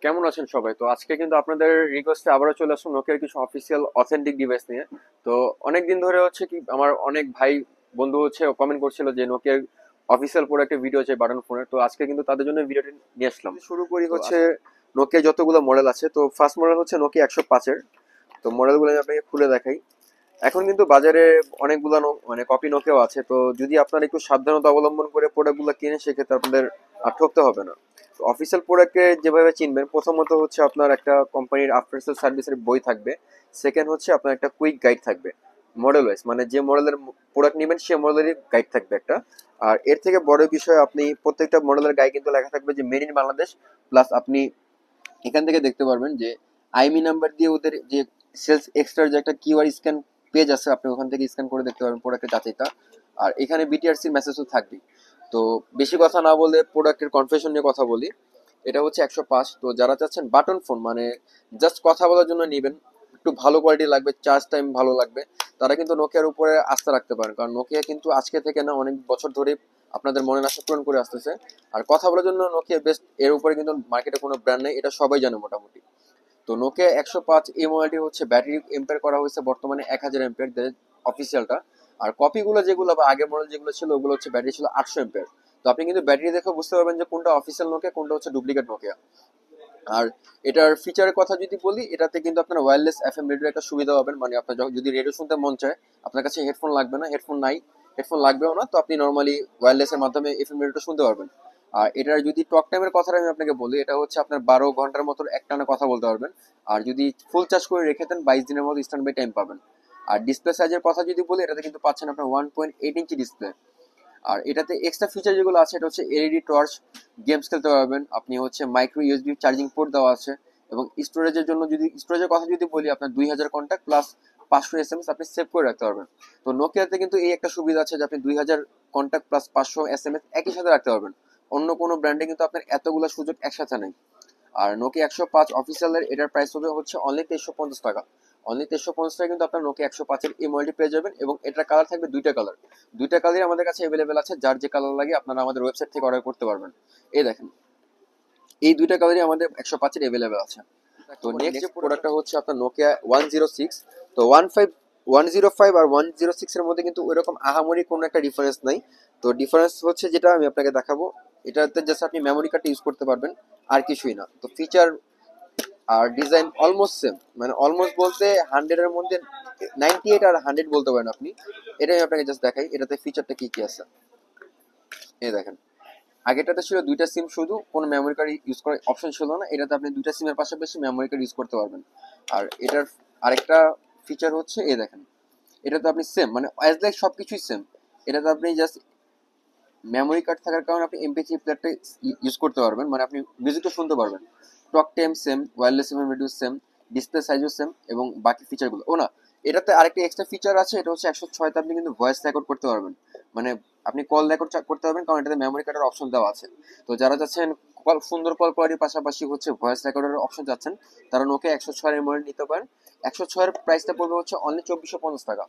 কেমন আছেন সবাই? তো আজকে কিন্তু আপনাদের রিকোয়েস্টে আবারও চলে আসুন নোকিয়ার কিছু অফিসিয়াল অথেন্টিক ডিভাইস নিয়ে। তো অনেকদিন ধরে হচ্ছে কি আমার অনেক ভাই বন্ধু হচ্ছে কমেন্ট করছিল যে নোকিয়ার অফিসিয়াল প্রোডাক্টের ভিডিও আছে বাটন ফোনের। তো আজকে কিন্তু তাদের জন্য ভিডিওটি নিয়ে আসলাম। শুরু করি হচ্ছে নোকিয়া যতগুলো মডেল আছে। তো ফার্স্ট মডেল হচ্ছে নোকিয়া 105-এর। তো মডেলগুলো আমি আপনাকে খুলে দেখাই। এখন কিন্তু বাজারে অনেকগুলো মানে কপি নোকিয়াও আছে। তো যদি আপনারা একটু সাবধানতা অবলম্বন করে প্রোডাক্টগুলো কিনে সেক্ষেত্রে আপনাদের আর ঠকতে হবে না। অফিসিয়াল প্রোডাক্টকে যেভাবে চিনবেন, প্রথমত হচ্ছে আপনার একটা কোম্পানির আফটার সেল সার্ভিসের বই থাকবে। সেকেন্ড হচ্ছে আপনার একটা কুইক গাইড থাকবে মডেল ওয়াইজ, মানে যে মডেলের প্রোডাক্ট নেবেন সে মডেলেরই গাইড থাকবে একটা। আর এর থেকে বড় বিষয়, আপনি প্রত্যেকটা মডেলের গায়ে কিন্তু লেখা থাকবে যে মেড ইন বাংলাদেশ। প্লাস আপনি এখান থেকে দেখতে পারবেন যে আইমি নাম্বার দিয়ে ওদের যে সেলস এক্সট্রার যে একটা কিউআর স্ক্যান পেজ আছে, আপনি ওখান থেকে স্ক্যান করে দেখতে পারবেন প্রোডাক্টের যাচাইটা। আর এখানে বিটিআরসির মেসেজও থাকবে। তো বেশি কথা না বলে প্রোডাক্টের কনফিগারেশন নিয়ে কথা বলি। এটা হচ্ছে 105। তো যারা চাচ্ছেন বাটন ফোন, মানে জাস্ট কথা বলার জন্য নেবেন, একটু ভালো কোয়ালিটি লাগবে, চার্জ টাইম ভালো লাগবে, তারা কিন্তু নোকিয়ার উপরে আস্থা রাখতে পারেন। কারণ নোকিয়া কিন্তু আজকে থেকে না, অনেক বছর ধরে আপনাদের মনের আশা পূরণ করে আসতেছে। আর কথা বলার জন্য নোকিয়া বেস্ট, এর উপরে কিন্তু মার্কেটে কোনো ব্র্যান্ড নেই, এটা সবাই জানে মোটামুটি। তো নোকিয়া 105 এই মোবাইলটি হচ্ছে ব্যাটারি এম্পেয়ার করা হয়েছে বর্তমানে 1000 এম্পেয়ার অফিসিয়ালটা। আর কপিগুলো যেগুলো বা আগের মডেল যেগুলো ছিল ওগুলো হচ্ছে ব্যাটারি ছিল 800 এম্পেয়ার। তো আপনি কিন্তু ব্যাটারি দেখে বুঝতে পারবেন যে কোনটা অফিসিয়াল নোকিয়া, কোনটা হচ্ছে ডুপ্লিকেট নোকিয়া। আর এটার ফিচারের কথা যদি বলি, এটাতে কিন্তু আপনার ওয়্যারলেস এফএম রেডিওর একটা সুবিধা পাবেন। মানে আপনার যদি রেডিও শুনতে মন চায়, আপনার কাছে হেডফোন লাগবে না, হেডফোন নাই, হেডফোন লাগবেও না, তো আপনি নর্মালি ওয়্যারলেসের মাধ্যমে এফএম রেডিওটা শুনতে পারবেন। আর এটার যদি টক টাইমের কথা আমি আপনাকে বলি, এটা হচ্ছে আপনার 12 ঘন্টার মতো একটানা কথা বলতে পারবেন। আর যদি ফুল চার্জ করে রেখে দেন 22 দিনের মতো স্ট্যান্ড বাই টাইম পাবেন। আর ডিসপ্লে সাইজের কথা যদি বলি, এটাতে কিন্তু পাচ্ছেন আপনার 1.8 ইঞ্চি ডিসপ্লে। আর এটাতে এক্সট্রা ফিচার যেগুলো আছে, এটা হচ্ছে এলইডি টর্চ, গেমস খেলতে পারবেন আপনি, হচ্ছে মাইক্রো ইউএসবি চার্জিং পোর্ট দেওয়া আছে। এবং স্টোরেজের জন্য, যদি স্টোরেজের কথা যদি বলি, আপনার 2000 কন্ট্যাক্ট প্লাস 500 এসএমএস আপনি সেভ করে রাখতে পারবেন। তো নোকিয়াতে কিন্তু এই একটা সুবিধা আছে যে আপনি 2000 কন্ট্যাক্ট প্লাস 500 এসএমএস একই সাথে রাখতে পারবেন। অন্য কোনো ব্র্যান্ডে কিন্তু আপনার এতগুলো সুযোগ একসাথে নেই। আর নোকিয়া 105 অফিসিয়ালের এটার প্রাইস হবে হচ্ছে অনলি 2350 টাকা। অনলি 2350 টাকা কিন্তু আপনার নোকিয়া 105-এর এই মোবাইলটি পেয়ে যাবেন। এবং এটার কালার থাকবে দুইটা কালার। দুইটা কালারই আমাদের কাছে অ্যাভেলেবেল আছে, যার যে কালার লাগে আপনারা আমাদের ওয়েবসাইট থেকে অর্ডার করতে পারবেন। এই দেখেন, এই দুইটা কালারই আমাদের 105-এর অ্যাভেলেবেল আছে। তো নেক্সট যে প্রোডাক্টটা হচ্ছে আপনার নোকিয়া 106। তো 105 আর 106 এর মধ্যে কিন্তু ওইরকম আহামরি কোনো একটা ডিফারেন্স নাই। তো ডিফারেন্স হচ্ছে যেটা আমি আপনাকে দেখাবো, এটাতে জাস্ট আপনি মেমোরি কার্ডটা ইউজ করতে পারবেন, আর কিছুই না। তো ফিচার আর ডিজাইন অলমোস্ট সেম, মানে অলমোস্ট বলতে 100-এর মধ্যে 98 আর 100 বলতে পারেন আপনি। এটাই আমি আপনাকে জাস্ট দেখাই এটাতে ফিচারটা কি কি আছে। এই দেখেন, আগেরটাতে ছিল দুইটা সিম, শুধু কোনো মেমোরি কার্ড ইউজ করার অপশন ছিল না। এটাতে আপনি দুইটা সিমের পাশাপাশি মেমোরি কার্ড ইউজ করতে পারবেন। আর এটার আরেকটা ফিচার হচ্ছে, এই দেখেন, এটাতে আপনি সেম, মানে অ্যাজ লাইক সবকিছুই সেম। এটাতে আপনি জাস্ট মেমোরি কার্ড থাকার কারণে আপনি এমপি3 প্লেয়ারটা ইউজ করতে পারবেন, মানে আপনি মিউজিকটা শুনতে পারবেন। Talk time same, wireless FM radio same, display সাইজও সেম, এবং বাকি ফিচারগুলো ও না। এটাতে আরেকটা এক্সট্রা ফিচার আছে, এটা হচ্ছে 106তে আপনি কিন্তু ভয়েস রেকর্ড করতে পারবেন। মানে আপনি কল রেকর্ড করতে পারবেন, কারণ এটাতে মেমোরি কার্ডের অপশন দেওয়া আছে। তো যারা যাচ্ছেন কল, সুন্দর কল কোয়ালিটির পাশাপাশি হচ্ছে ভয়েস রেকর্ডের অপশন যাচ্ছেন, তারা নোকিয়া 106-এর মডেল নিতে পারেন। 106-এর প্রাইসটা পড়বে হচ্ছে অনলি 2450 টাকা।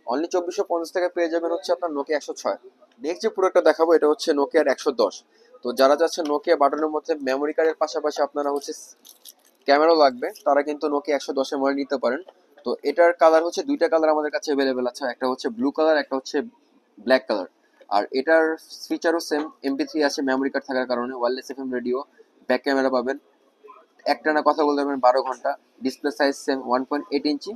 অনলি 2450 টাকা পেয়ে যাবেন হচ্ছে আপনার নোকিয়া 106। নেক্সট যে প্রোডাক্টটা দেখাবো, এটা হচ্ছে নোকিয়ার 110। তো যারা যাচ্ছে নোকিয়া বাটনের মধ্যে মেমোরি কার্ডের পাশাপাশি আপনারা হচ্ছে ক্যামেরাও লাগবে, তারা কিন্তু নোকিয়া 110-এর মডেল নিতে পারেন। তো এটার কালার হচ্ছে দুইটা কালার আমাদের কাছে অ্যাভেলেবেল আছে, একটা হচ্ছে ব্লু কালার, একটা হচ্ছে ব্ল্যাক কালার। আর এটার ফিচারও সেম, এমপি3 আছে মেমোরি কার্ড থাকার কারণে, wireless FM radio, back camera পাবেন, একটানা কথা বলতে পারবেন 12 ঘন্টা, ডিসপ্লে সাইজ সেম 1.8 ইঞ্চি।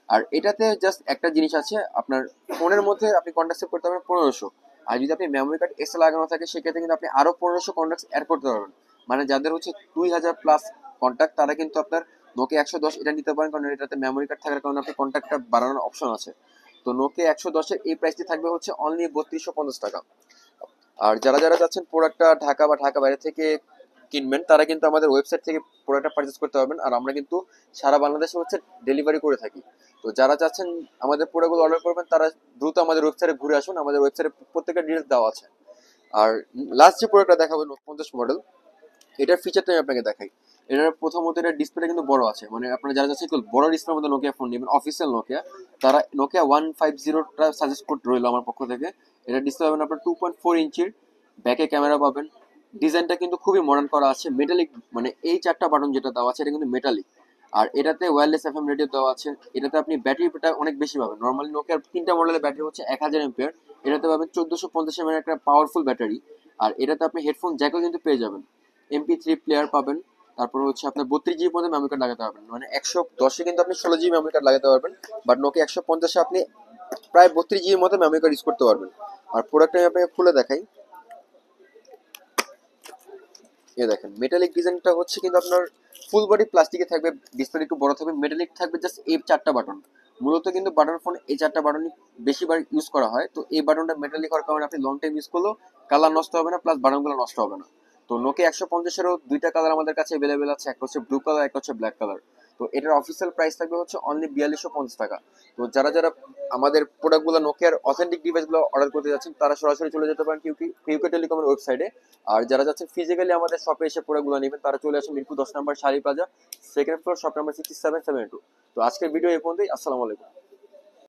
আর এটাতে জাস্ট একটা জিনিস আছে, আপনার ফোনের মধ্যে আপনি কন্ট্যাক্ট সেভ করতে পারবেন 1500। আর যদি আপনি মেমোরি কার্ড এক্সট্রা লাগানো থাকে সেক্ষেত্রে কিন্তু আপনি আরো 1500 কন্ট্যাক্ট অ্যাড করতে পারবেন। মানে যাদের হচ্ছে 2000 প্লাস কন্ট্যাক্ট, তারা কিন্তু আপনার নোকিয়া 110 এটা নিতে পারেন, কারণ এটাতে মেমোরি কার্ড থাকার কারণে আপনি কন্ট্যাক্টটা বাড়ানোর অপশন আছে। তো নোকিয়া 110-এর এই প্রাইসটি থাকবে হচ্ছে অনলি 3250 টাকা। আর যারা যারা যাচ্ছেন প্রোডাক্টটা ঢাকা বা ঢাকা বাইরে থেকে কিনবেন, তারা কিন্তু আমাদের ওয়েবসাইট থেকে প্রোডাক্টটা পারচেস করতে পারবেন। আর আমরা কিন্তু সারা বাংলাদেশে হচ্ছে ডেলিভারি করে থাকি। তো যারা চাচ্ছেন আমাদের প্রোডাক্টগুলো অর্ডার করবেন, তারা দ্রুত আমাদের ওয়েবসাইটে ঘুরে আসুন, আমাদের ওয়েবসাইটে প্রত্যেকটা ডিটেলস দেওয়া আছে। আর লাস্ট যে প্রোডাক্টটা দেখাবো 50 মডেল, এটার ফিচারটা আমি আপনাকে দেখাই। এটার প্রথমত এটার ডিসপ্লেটা কিন্তু বড় আছে, মানে আপনারা যারা যাচ্ছেন বড় ডিসপ্লের মধ্যে নোকিয়া ফোন নেবেন অফিসিয়াল নোকিয়া, তারা নোকিয়া 150টা সাজেস্ট করতে রইলো আমার পক্ষ থেকে। এটা ডিসপ্লে পাবেন আপনার 2.4 ইঞ্চির, ব্যাকে ক্যামেরা পাবেন, ডিজাইনটা কিন্তু খুবই মডার্ন করা আছে, মেটালিক, মানে এই চারটা বাটন যেটা দেওয়া আছে এটা কিন্তু মেটালিক। আর এটাতে ওয়্যারলেস এফএম রেডিও দেওয়া আছে। এটাতে আপনি ব্যাটারিটা অনেক বেশি পাবেন। নর্মালি নোকিয়ার তিনটা মডেলের ব্যাটারি হচ্ছে 1000 এমপিয়ার, এটাতে পাবেন 1450 একটা পাওয়ারফুল ব্যাটারি। আর এটাতে আপনি হেডফোন জ্যাকও কিন্তু পেয়ে যাবেন, MP3 প্লেয়ার পাবেন। তারপর হচ্ছে আপনার 32 জিবির মধ্যে মেমোরি কার্ড লাগাতে পারবেন, মানে 110-এ কিন্তু আপনি 16 জিবি মেমোরি কার্ড লাগাতে পারবেন। বাট নোকিয়া 150-এ আপনি প্রায় 32 জিবির মতো মেমোরি কার্ড ইউজ করতে পারবেন। আর প্রোডাক্টটা আমি আপনাকে খুলে দেখাই। এ দেখেন মেটালিক ডিজাইনটা হচ্ছে কিন্তু আপনার ফুল বডি প্লাস্টিকে থাকবে, ডিসপ্লে একটু বড় থাকবে, মেটালিক থাকবে জাস্ট এই চারটা বাটন। মূলত কিন্তু বাটন ফোন এই চারটা বাটনই বেশিবার ইউজ করা হয়। তো এই বাটনটা মেটালিক হওয়ার কারণে আপনি লং টাইম ইউজ করলেও কালার নষ্ট হবে না, প্লাস বাটনগুলো নষ্ট হবে না। তো নোকিয়া 150-এরও দুইটা কালার আমাদের কাছে অ্যাভেলেবেল আছে, একটা হচ্ছে ব্লু কালার, একটা হচ্ছে ব্ল্যাক কালার। তো এটার অফিসিয়াল প্রাইস থাকবে হচ্ছে অনলি 4250 টাকা। তো যারা যারা আমাদের প্রোডাক্টগুলো নোকিয়ার অথেন্টিক ডিভাইসগুলো অর্ডার করতে যাচ্ছেন তারা সরাসরি চলে যেতে পারেন কিউকে টেলিকমের ওয়েবসাইটে। আর যারা যাচ্ছেন ফিজিক্যালি আমাদের শপে এসে প্রোডাক্টগুলো নেবেন তারা চলে আসেন মিরপুর 10 নম্বর Sari Plaza, second floor, shop number 6772। তো আজকের ভিডিও এই পর্যন্তই। আসসালামু আলাইকুম।